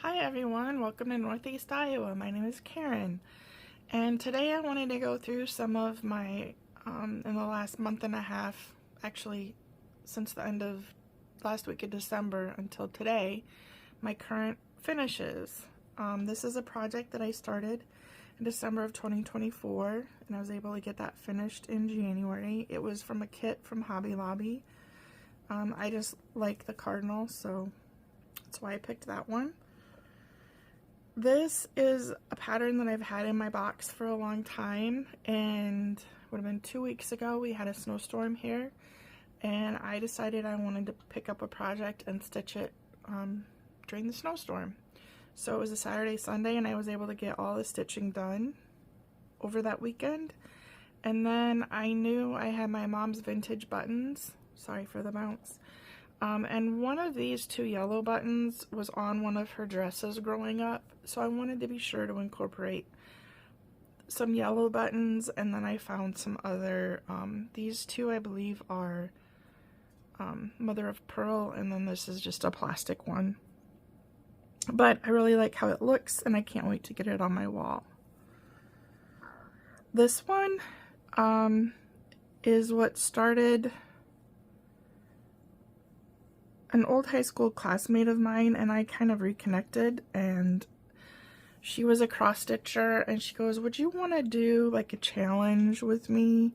Hi everyone, welcome to Northeast Iowa. My name is Karen, and today I wanted to go through some of my, in the last month and a half, actually since the end of last week of December until today, my current finishes. This is a project that I started in December of 2024, and I was able to get that finished in January. It was from a kit from Hobby Lobby. I just like the cardinal, so that's why I picked that one. This is a pattern that I've had in my box for a long time, and would have been 2 weeks ago we had a snowstorm here, and I decided I wanted to pick up a project and stitch it during the snowstorm. So it was a Saturday, Sunday, and I was able to get all the stitching done over that weekend. And then I knew I had my mom's vintage buttons. Sorry for the bounce. And one of these two yellow buttons was on one of her dresses growing up, so I wanted to be sure to incorporate some yellow buttons. And then I found some other, these two I believe are mother of pearl, and then this is just a plastic one. But I really like how it looks, and I can't wait to get it on my wall. This one is what started an old high school classmate of mine and I kind of reconnected, and she was a cross stitcher, and she goes, would you want to do like a challenge with me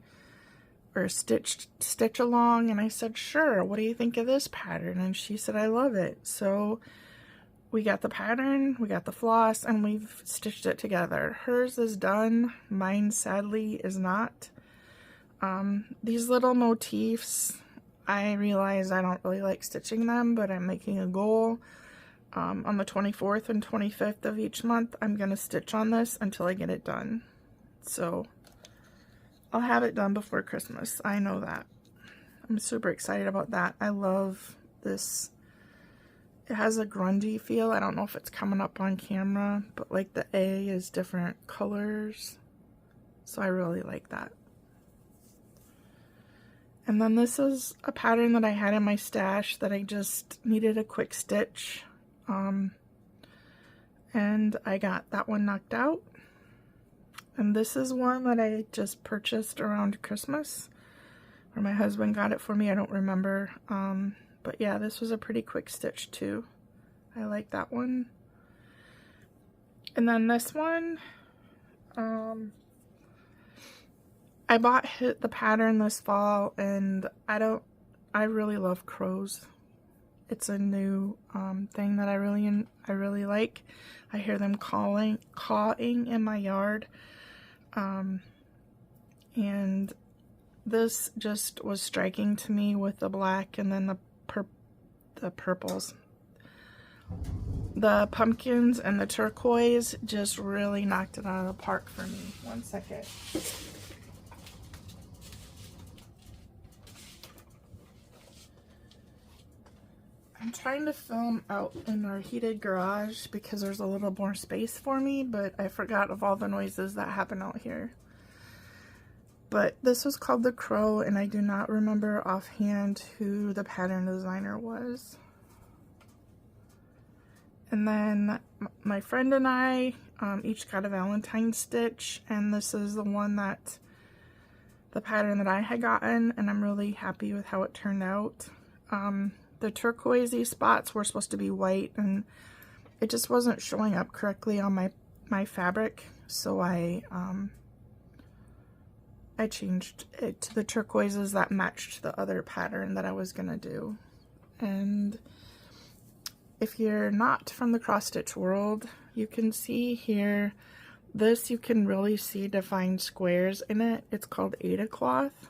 or a stitch along? And I said, sure, what do you think of this pattern? And she said, I love it. So we got the pattern, we got the floss, and we've stitched it together. Hers is done, mine sadly is not. These little motifs, I realize I don't really like stitching them, but I'm making a goal. On the 24th and 25th of each month, I'm going to stitch on this until I get it done. So I'll have it done before Christmas. I know that. I'm super excited about that. I love this. It has a grungy feel. I don't know if it's coming up on camera, but like the A is different colors. So I really like that. And then this is a pattern that I had in my stash that I just needed a quick stitch. And I got that one knocked out. And this is one that I just purchased around Christmas, or my husband got it for me, I don't remember. But yeah, this was a pretty quick stitch too. I like that one. And then this one, I bought the pattern this fall, and I really love crows. It's a new thing that I really like. I hear them cawing in my yard. And this just was striking to me with the black and then the purples. The pumpkins and the turquoise just really knocked it out of the park for me. One second. I'm trying to film out in our heated garage because there's a little more space for me, but I forgot of all the noises that happen out here. But this was called the Crow, and I do not remember offhand who the pattern designer was. And then my friend and I each got a Valentine stitch, and this is the one that, the pattern that I had gotten, and I'm really happy with how it turned out. The turquoisey spots were supposed to be white, and it just wasn't showing up correctly on my fabric, so I changed it to the turquoises that matched the other pattern that I was gonna do. And if you're not from the cross stitch world, you can see here, this you can really see defined squares in it. It's called Ada cloth.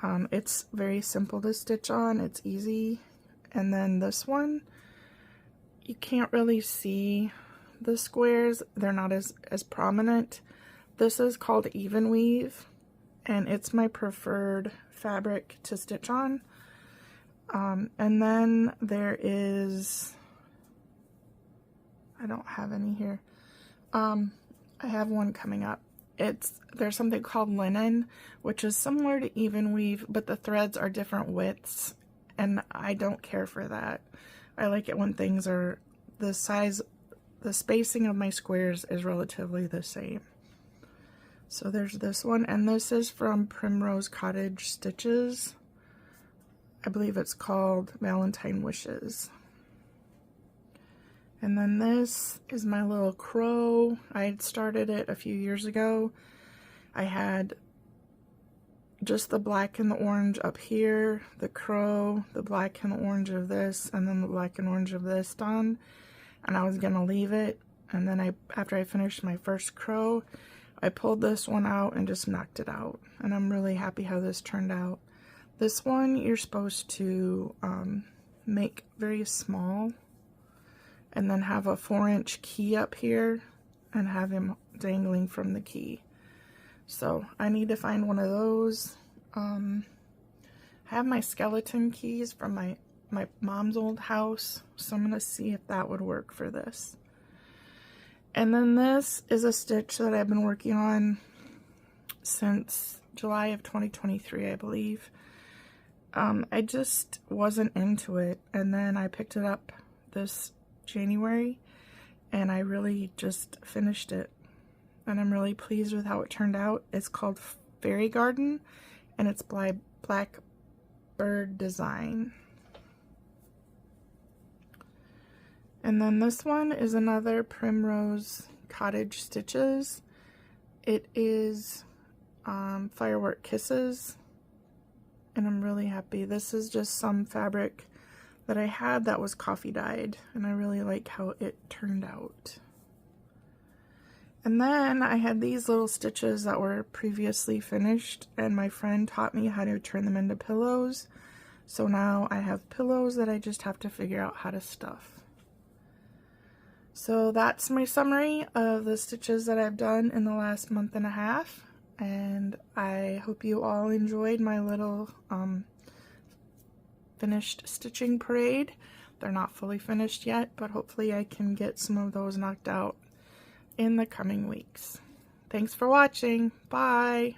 It's very simple to stitch on, it's easy. And then this one, you can't really see the squares, they're not as prominent. This is called even weave, and it's my preferred fabric to stitch on. And then there is, I don't have any here. I have one coming up. There's something called linen, which is similar to even weave, but the threads are different widths, and I don't care for that. I like it when things are the size the spacing of my squares is relatively the same. So there's this one, and this is from Primrose Cottage Stitches. I believe it's called Valentine Wishes. And then this is my little crow. I had started it a few years ago. I had just the black and the orange up here, the crow, the black and the orange of this, and then the black and orange of this done. And I was gonna leave it, and then after I finished my first crow, I pulled this one out and just knocked it out. And I'm really happy how this turned out. This one you're supposed to make very small, and then have a 4-inch key up here and have him dangling from the key. So I need to find one of those. I have my skeleton keys from my mom's old house, so I'm gonna see if that would work for this. And then this is a stitch that I've been working on since July of 2023, I believe. I just wasn't into it, and then I picked it up this January, and I really just finished it, and I'm really pleased with how it turned out. It's called Fairy Garden, and it's by Blackbird Design. And then this one is another Primrose Cottage Stitches. It is Firework Kisses, and I'm really happy. This is just some fabric that I had that was coffee dyed, and I really like how it turned out. And then I had these little stitches that were previously finished, and my friend taught me how to turn them into pillows. So now I have pillows that I just have to figure out how to stuff. So that's my summary of the stitches that I've done in the last month and a half, and I hope you all enjoyed my little finished stitching parade. They're not fully finished yet, but hopefully I can get some of those knocked out in the coming weeks. Thanks for watching. Bye!